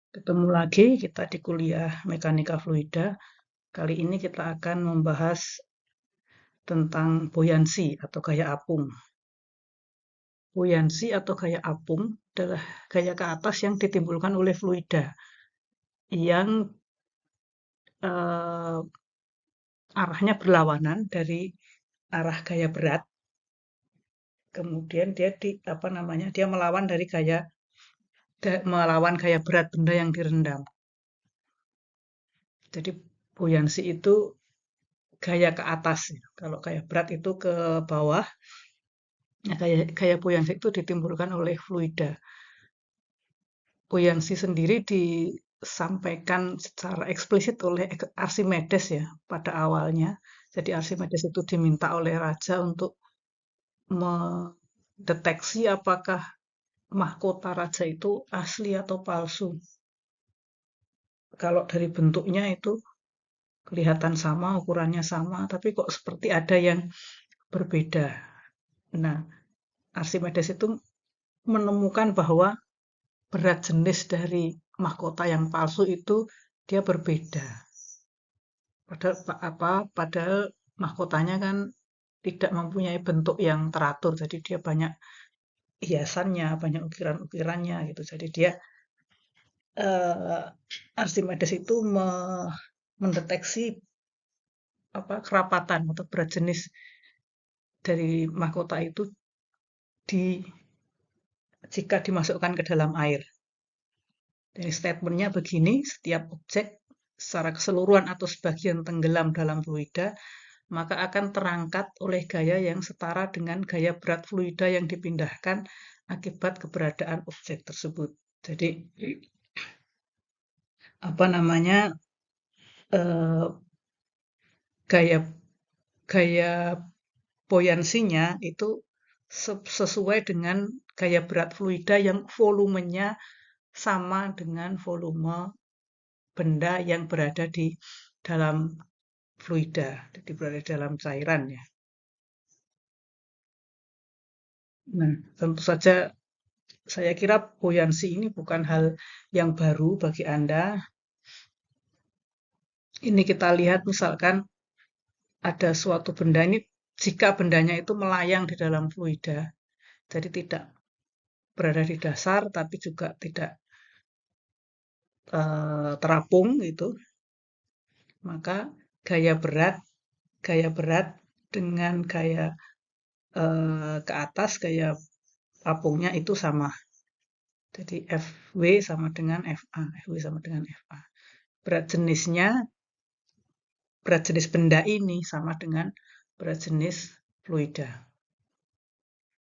Ketemu lagi kita di kuliah Mekanika Fluida. Kali ini kita akan membahas tentang buoyancy atau gaya apung. Buoyancy atau gaya apung adalah gaya ke atas yang ditimbulkan oleh fluida yang eh, arahnya berlawanan dari arah gaya berat. Kemudian dia melawan dari melawan gaya berat benda yang direndam. Jadi buoyancy itu gaya ke atas. Kalau gaya berat itu ke bawah. Nah, gaya buoyancy itu ditimbulkan oleh fluida. Buoyancy sendiri disampaikan secara eksplisit oleh Archimedes ya pada awalnya. Jadi Archimedes itu diminta oleh raja untuk mendeteksi apakah mahkota raja itu asli atau palsu. Kalau dari bentuknya itu kelihatan sama, ukurannya sama, tapi kok seperti ada yang berbeda. Nah, Archimedes itu menemukan bahwa berat jenis dari mahkota yang palsu itu dia berbeda. Padahal mahkotanya kan tidak mempunyai bentuk yang teratur, jadi dia banyak hiasannya, banyak ukiran-ukirannya gitu. Jadi dia eh, Archimedes itu mendeteksi kerapatan atau berat jenis dari mahkota itu di jika dimasukkan ke dalam air. Jadi statementnya begini, setiap objek secara keseluruhan atau sebagian tenggelam dalam fluida, maka akan terangkat oleh gaya yang setara dengan gaya berat fluida yang dipindahkan akibat keberadaan objek tersebut. Jadi apa namanya eh, gaya gaya buoyansinya itu sesuai dengan gaya berat fluida yang volumenya sama dengan volume benda yang berada di dalam fluida, jadi berada di dalam cairan ya. Nah, tentu saja saya kira buoyancy ini bukan hal yang baru bagi Anda. Ini kita lihat misalkan ada suatu benda ini, jika bendanya itu melayang di dalam fluida, jadi tidak berada di dasar tapi juga tidak terapung gitu, maka gaya berat dengan gaya ke atas, gaya apungnya itu sama. Jadi Fw sama dengan Fa, Fw sama dengan Fa. Berat jenisnya, berat jenis benda ini sama dengan berat jenis fluida.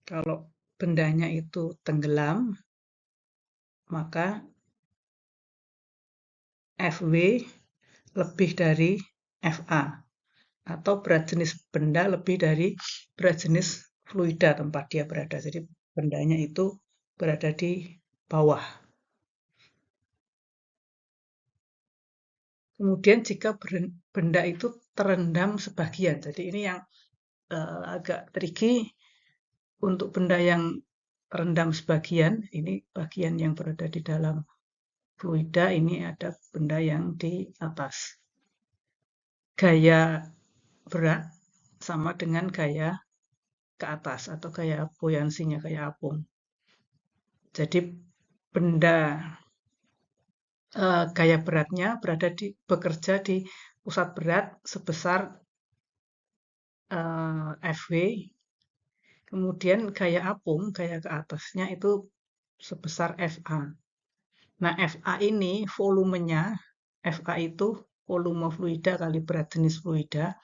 Kalau bendanya itu tenggelam, maka Fw lebih dari Fa. Atau berat jenis benda lebih dari berat jenis fluida tempat dia berada. Jadi bendanya itu berada di bawah. Kemudian jika benda itu terendam sebagian, jadi ini yang agak tricky untuk benda yang terendam sebagian, ini bagian yang berada di dalam fluida, ini ada benda yang di atas. Gaya berat sama dengan gaya ke atas atau gaya buoyansinya, gaya apung. Jadi benda gaya beratnya bekerja di pusat berat sebesar Fw, kemudian gaya apung, gaya ke atasnya itu sebesar Fa. Nah, Fa ini volumenya, Fa itu volume fluida kali berat jenis fluida.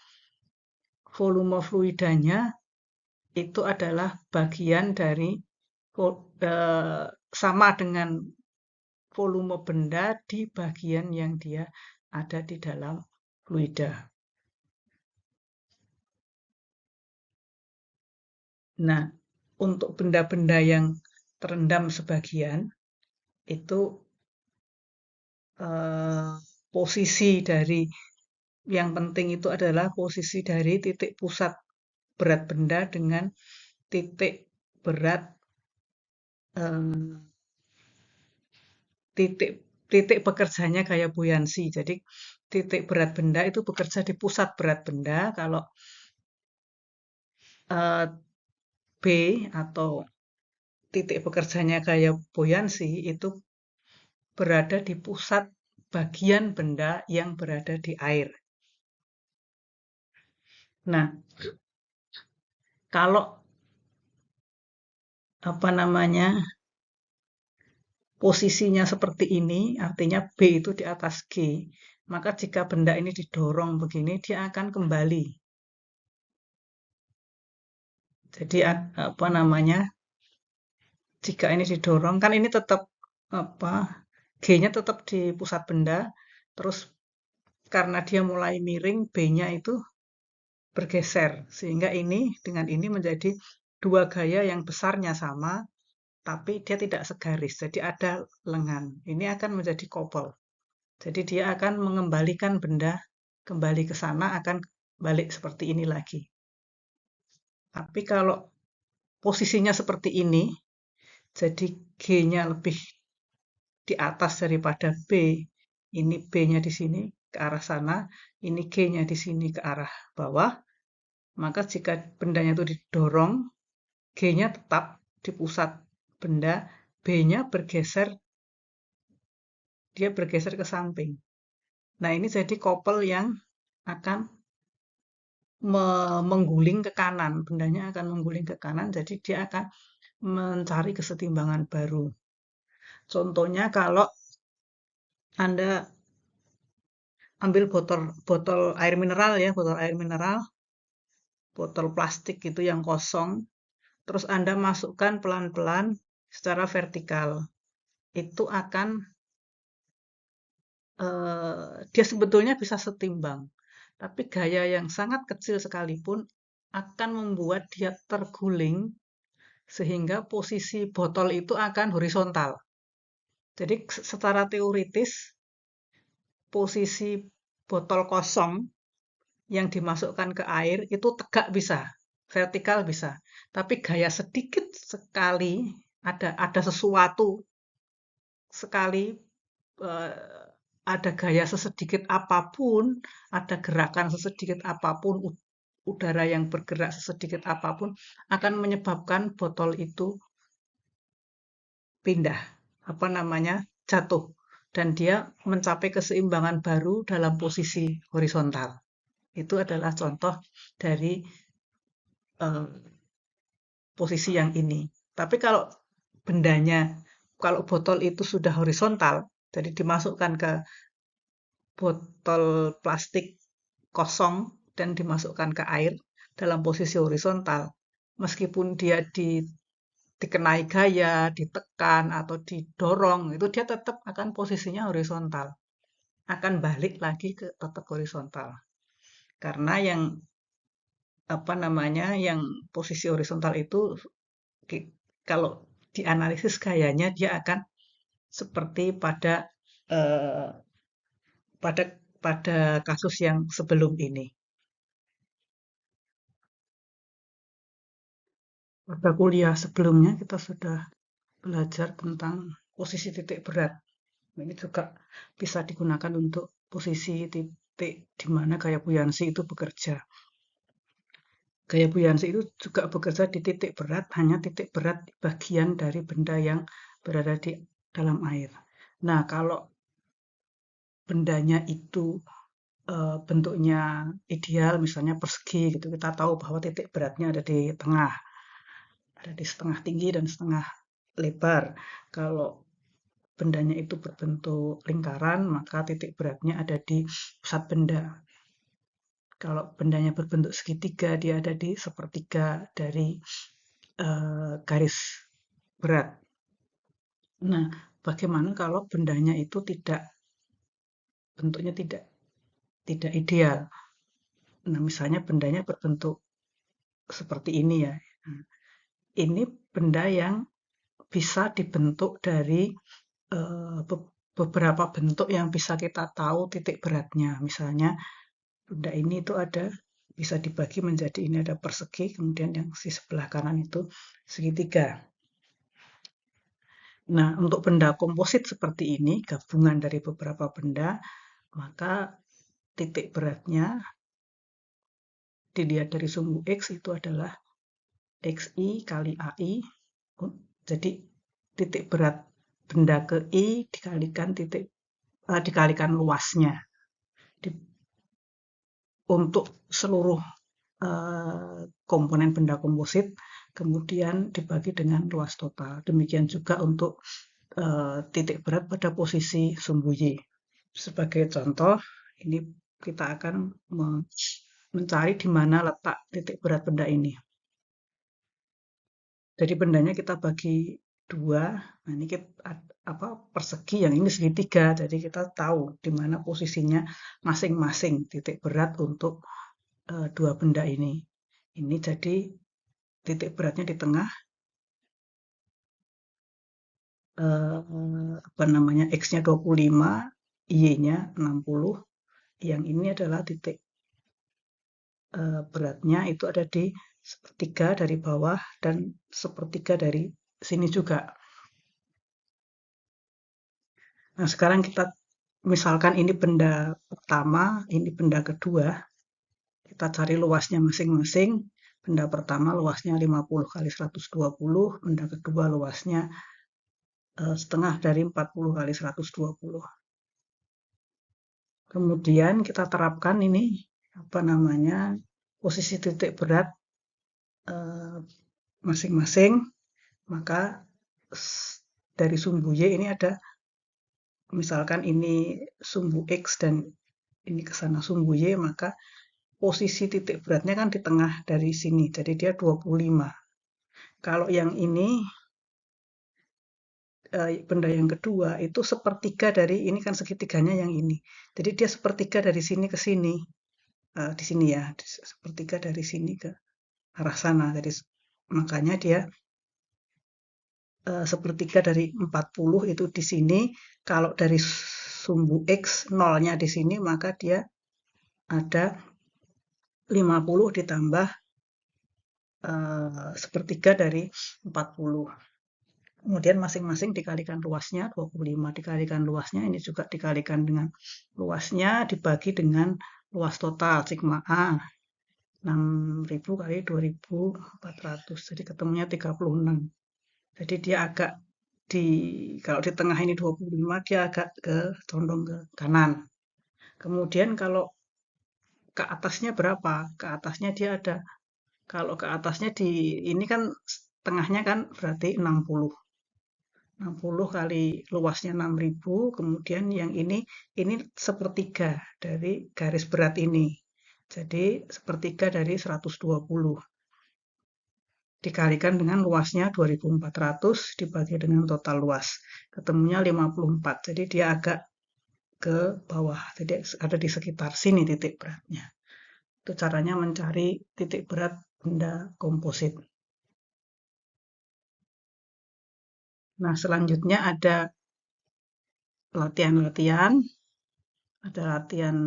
Volume fluidanya itu adalah bagian dari sama dengan volume benda di bagian yang dia ada di dalam fluida. Nah, untuk benda-benda yang terendam sebagian, itu posisi dari yang penting itu adalah posisi dari titik pusat berat benda dengan titik berat titik titik bekerjanya kayak buoyancy. Jadi titik berat benda itu bekerja di pusat berat benda. Kalau eh, B atau titik bekerjanya kayak buoyancy itu berada di pusat bagian benda yang berada di air. Nah, kalau apa namanya posisinya seperti ini, artinya B itu di atas G, maka jika benda ini didorong begini, dia akan kembali. Jadi apa namanya, jika ini didorong, kan ini tetap apa G-nya tetap di pusat benda, terus karena dia mulai miring, B-nya itu bergeser, sehingga ini dengan ini menjadi dua gaya yang besarnya sama, tapi dia tidak segaris, jadi ada lengan. Ini akan menjadi couple. Jadi dia akan mengembalikan benda kembali ke sana, akan balik seperti ini lagi. Tapi kalau posisinya seperti ini, jadi G-nya lebih di atas daripada B. Ini B-nya di sini ke arah sana, ini G-nya di sini ke arah bawah. Maka jika bendanya itu didorong, G-nya tetap di pusat benda, B-nya bergeser, dia bergeser ke samping. Nah, ini jadi couple yang akan mengguling ke kanan, bendanya akan mengguling ke kanan, jadi dia akan mencari kesetimbangan baru. Contohnya kalau Anda ambil botol air mineral ya, botol air mineral, botol plastik itu yang kosong, terus Anda masukkan pelan-pelan secara vertikal. Itu akan dia sebetulnya bisa setimbang, tapi gaya yang sangat kecil sekalipun akan membuat dia terguling sehingga posisi botol itu akan horizontal. Jadi secara teoritis posisi botol kosong yang dimasukkan ke air itu tegak bisa, vertikal bisa. Tapi gaya sedikit sekali ada sesuatu sekali eh, ada gaya sesedikit apapun, ada gerakan sesedikit apapun, udara yang bergerak sesedikit apapun akan menyebabkan botol itu pindah, apa namanya, jatuh dan dia mencapai keseimbangan baru dalam posisi horizontal. Itu adalah contoh dari eh, posisi yang ini. Tapi kalau bendanya, kalau botol itu sudah horizontal, jadi dimasukkan ke botol plastik kosong dan dimasukkan ke air dalam posisi horizontal, meskipun dia dikenai gaya, ditekan atau didorong, itu dia tetap akan posisinya horizontal, akan balik lagi ke tetap horizontal. Karena yang apa namanya, yang posisi horizontal itu kalau dianalisis gayanya dia akan seperti eh, pada pada kasus yang sebelum ini. Pada kuliah sebelumnya kita sudah belajar tentang posisi titik berat. Ini juga bisa digunakan untuk posisi titik di mana gaya buoyancy itu bekerja. Gaya buoyancy itu juga bekerja di titik berat, hanya titik berat bagian dari benda yang berada di dalam air. Nah, kalau bendanya itu bentuknya ideal, misalnya persegi gitu, kita tahu bahwa titik beratnya ada di tengah, ada di setengah tinggi dan setengah lebar. Kalau bendanya itu berbentuk lingkaran, maka titik beratnya ada di pusat benda. Kalau bendanya berbentuk segitiga, dia ada di sepertiga dari garis berat. Nah, bagaimana kalau bendanya itu bentuknya tidak ideal? Nah, misalnya bendanya berbentuk seperti ini ya. Nah, ini benda yang bisa dibentuk dari beberapa bentuk yang bisa kita tahu titik beratnya. Misalnya benda ini itu ada bisa dibagi menjadi ini ada persegi, kemudian yang di sebelah kanan itu segitiga. Nah, untuk benda komposit seperti ini, gabungan dari beberapa benda, maka titik beratnya dilihat dari sumbu X itu adalah XI kali AI. Jadi titik berat benda ke I dikalikan luasnya. Untuk seluruh komponen benda komposit, kemudian dibagi dengan luas total. Demikian juga untuk titik berat pada posisi sumbu Y. Sebagai contoh, ini kita akan mencari di mana letak titik berat benda ini. Jadi bendanya kita bagi dua, nah ini persegi, yang ini segitiga, jadi kita tahu di mana posisinya masing-masing titik berat untuk dua benda ini. Ini jadi titik beratnya di tengah, X-nya 25, Y-nya 60. Yang ini adalah titik beratnya itu ada di sepertiga dari bawah dan sepertiga dari sini juga. Nah, sekarang kita misalkan ini benda pertama, ini benda kedua. Kita cari luasnya masing-masing. Benda pertama luasnya 50 kali 120, benda kedua luasnya setengah dari 40 kali 120. Kemudian kita terapkan ini posisi titik berat masing-masing, maka dari sumbu Y ini ada, misalkan ini sumbu X dan ini ke sana sumbu Y, maka posisi titik beratnya kan di tengah dari sini, jadi dia 25. Kalau yang ini benda yang kedua itu sepertiga dari ini, kan segitiganya yang ini. Jadi dia sepertiga dari sini ke sini. Di sini ya, sepertiga dari sini ke arah sana. Jadi makanya dia sepertiga dari 40 itu di sini. Kalau dari sumbu X nolnya di sini, maka dia ada 50 ditambah sepertiga dari 40. Kemudian masing-masing dikalikan luasnya, 25 dikalikan luasnya, ini juga dikalikan dengan luasnya, dibagi dengan luas total, sigma A. 6.000 kali 2.400, jadi ketemunya 36. Jadi dia agak kalau di tengah ini 25, dia agak condong ke kanan. Kemudian kalau ke atasnya berapa? Ke atasnya dia ada, kalau ke atasnya ini kan tengahnya kan berarti 60. 60 kali luasnya 6.000, kemudian yang ini sepertiga dari garis berat ini. Jadi sepertiga dari 120. Dikalikan dengan luasnya 2.400 dibagi dengan total luas. Ketemunya 54. Jadi dia agak ke bawah. Jadi ada di sekitar sini titik beratnya. Itu caranya mencari titik berat benda komposit. Nah, selanjutnya ada latihan-latihan. Ada latihan,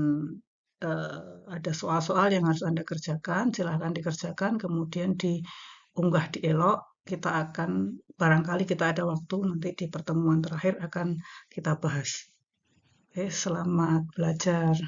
ada soal-soal yang harus Anda kerjakan. Silahkan dikerjakan, kemudian diunggah di Elok. Kita akan, barangkali kita ada waktu nanti di pertemuan terakhir akan kita bahas. Oke, selamat belajar.